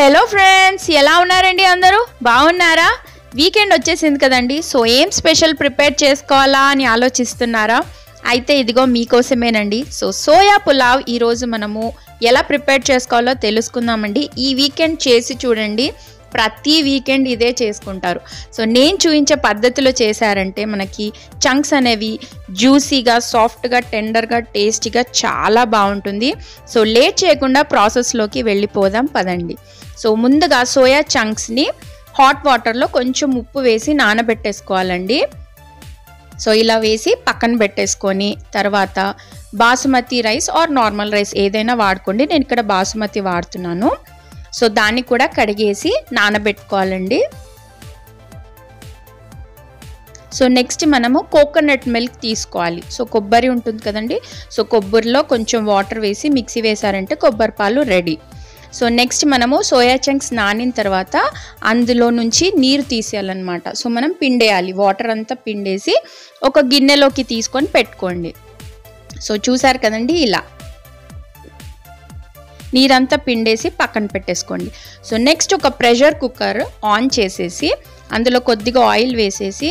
Hello friends, ఎలా ఉన్నారండి? అందరూ బాగున్నారా? వీకెండ్ వచ్చేసింది కదండి. సో ఏం స్పెషల్ ప్రిపేర్ చేసుకోవాలా అని ఆలోచిస్తున్నారా? అయితే ఇదిగో మీకోసమేనండి. సో సోయా పులావ్ ఈరోజు మనము ఎలా ప్రిపేర్ చేసుకోవాలో తెలుసుకుందామండి. ఈ వీకెండ్ చేసి చూడండి, ప్రతి వీకెండ్ ఇదే చేసుకుంటారు. సో నేను చూపించే పద్ధతిలో చేశారంటే మనకి చంక్స్ అనేవి జ్యూసీగా, సాఫ్ట్గా, టెండర్గా, టేస్టీగా చాలా బాగుంటుంది. సో లేట్ చేయకుండా ప్రాసెస్లోకి వెళ్ళిపోదాం పదండి. సో ముందుగా సోయా చంక్స్ని హాట్ వాటర్లో కొంచెం ఉప్పు వేసి నానబెట్టేసుకోవాలండి. సో ఇలా వేసి పక్కన పెట్టేసుకొని తర్వాత basmati rice or normal rice ఏదైనా వాడుకోండి. నేను ఇక్కడ బాసుమతి వాడుతున్నాను. సో దాన్ని కూడా కడిగేసి నానబెట్టుకోవాలండి. సో నెక్స్ట్ మనము కోకోనట్ మిల్క్ తీసుకోవాలి. సో కొబ్బరి ఉంటుంది కదండి. సో కొబ్బరిలో కొంచెం వాటర్ వేసి మిక్సీ వేసారంటే కొబ్బరి పాలు రెడీ. సో నెక్స్ట్ మనము సోయా చంక్స్ నానిన తర్వాత అందులో నుంచి నీరు తీసేయాలన్నమాట. సో మనం పిండేయాలి, వాటర్ అంతా పిండేసి ఒక గిన్నెలోకి తీసుకొని పెట్టుకోండి. సో చూసారు కదండి, ఇలా నీరంతా పిండేసి పక్కన పెట్టేసుకోండి. సో నెక్స్ట్ ఒక ప్రెషర్ కుక్కర్ ఆన్ చేసేసి అందులో కొద్దిగా ఆయిల్ వేసేసి,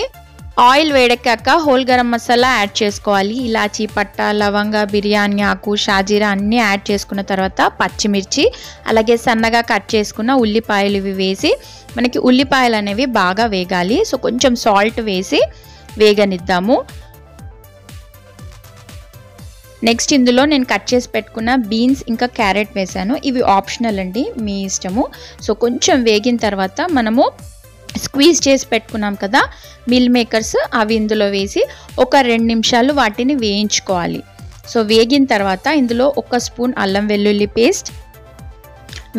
ఆయిల్ వేడెక్కాక హోల్ గరం మసాలా యాడ్ చేసుకోవాలి. ఇలాచీ, పట్ట, లవంగ, బిర్యానీ ఆకు, షాజీరా అన్నీ యాడ్ చేసుకున్న తర్వాత పచ్చిమిర్చి, అలాగే సన్నగా కట్ చేసుకున్న ఉల్లిపాయలు ఇవి వేసి మనకి ఉల్లిపాయలు అనేవి బాగా వేగాలి. సో కొంచెం సాల్ట్ వేసి వేగనిద్దాము. నెక్స్ట్ ఇందులో నేను కట్ చేసి పెట్టుకున్న బీన్స్ ఇంకా క్యారెట్ వేసాను. ఇవి ఆప్షనల్ అండి, మీ ఇష్టము. సో కొంచెం వేగిన తర్వాత మనము స్క్వీజ్ చేసి పెట్టుకున్నాం కదా మిల్ మేకర్స్, అవి ఇందులో వేసి ఒక 2 నిమిషాలు వాటిని వేయించుకోవాలి. సో వేగిన తర్వాత ఇందులో 1 స్పూన్ అల్లం వెల్లుల్లి పేస్ట్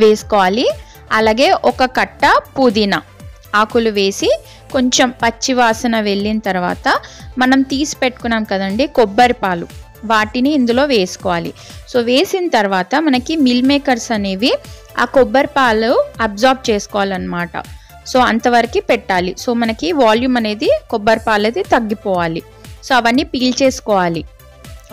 వేసుకోవాలి. అలాగే 1 కట్ట పుదీనా ఆకులు వేసి కొంచెం పచ్చి వాసన వెళ్ళిన తర్వాత మనం తీసి పెట్టుకున్నాం కదండి కొబ్బరి పాలు, వాటిని ఇందులో వేసుకోవాలి. సో వేసిన తర్వాత మనకి మిల్ మేకర్స్ అనేవి ఆ కొబ్బరి పాలు అబ్జార్బ్ చేసుకోవాలన్నమాట. సో అంతవరకు పెట్టాలి. సో మనకి వాల్యూమ్ అనేది కొబ్బరి పాలది తగ్గిపోవాలి. సో అవన్నీ పీల్చేసుకోవాలి.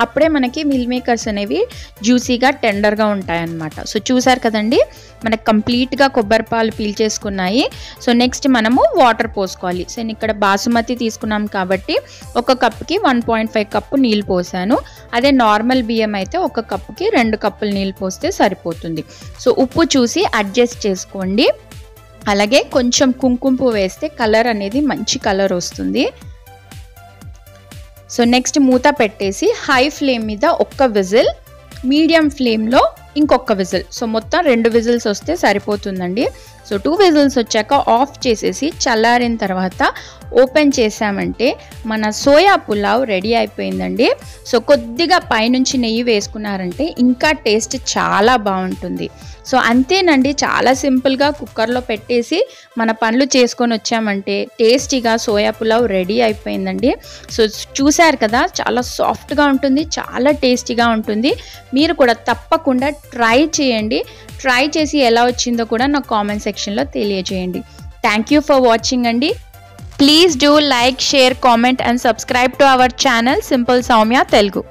అప్పుడే మనకి మిల్ మేకర్స్ అనేవి జ్యూసీగా, టెండర్గా ఉంటాయన్నమాట. సో చూసారు కదండి, మనకి కంప్లీట్గా కొబ్బరి పాలు పీల్చేసుకున్నాయి. సో నెక్స్ట్ మనము వాటర్ పోసుకోవాలి. సో నేను ఇక్కడ బాసుమతి తీసుకున్నాం కాబట్టి 1 కప్పుకి 1.5 కప్పు నీళ్ళు పోసాను. అదే నార్మల్ బియ్యం అయితే 1 కప్పుకి 2 కప్పులు నీళ్ళు పోస్తే సరిపోతుంది. సో ఉప్పు చూసి అడ్జస్ట్ చేసుకోండి. అలాగే కొంచెం కుంకుమ పువ్వు వేస్తే కలర్ అనేది మంచి కలర్ వస్తుంది. సో నెక్స్ట్ మూత పెట్టేసి హై ఫ్లేమ్ మీద 1 విజిల్, మీడియం ఫ్లేమ్లో ఇంకొక విజిల్. సో మొత్తం 2 విజిల్స్ వస్తే సరిపోతుందండి. సో 2 విజిల్స్ వచ్చాక ఆఫ్ చేసేసి చల్లారిన తర్వాత ఓపెన్ చేసామంటే మన సోయా పులావ్ రెడీ అయిపోయిందండి. సో కొద్దిగా పైనుంచి నెయ్యి వేసుకున్నారంటే ఇంకా టేస్ట్ చాలా బాగుంటుంది. సో అంతేనండి, చాలా సింపుల్గా కుక్కర్లో పెట్టేసి మన పనులు చేసుకొని వచ్చామంటే టేస్టీగా సోయా పులావ్ రెడీ అయిపోయిందండి. సో చూసారు కదా, చాలా సాఫ్ట్గా ఉంటుంది, చాలా టేస్టీగా ఉంటుంది. మీరు కూడా తప్పకుండా ట్రై చేయండి. ట్రై చేసి ఎలా వచ్చిందో కూడా నాకు కామెంట్ సెక్షన్లో తెలియజేయండి. థ్యాంక్ యూ ఫర్ వాచింగ్ అండి. Please do like, share, comment and subscribe to our channel simple Soumya Telugu.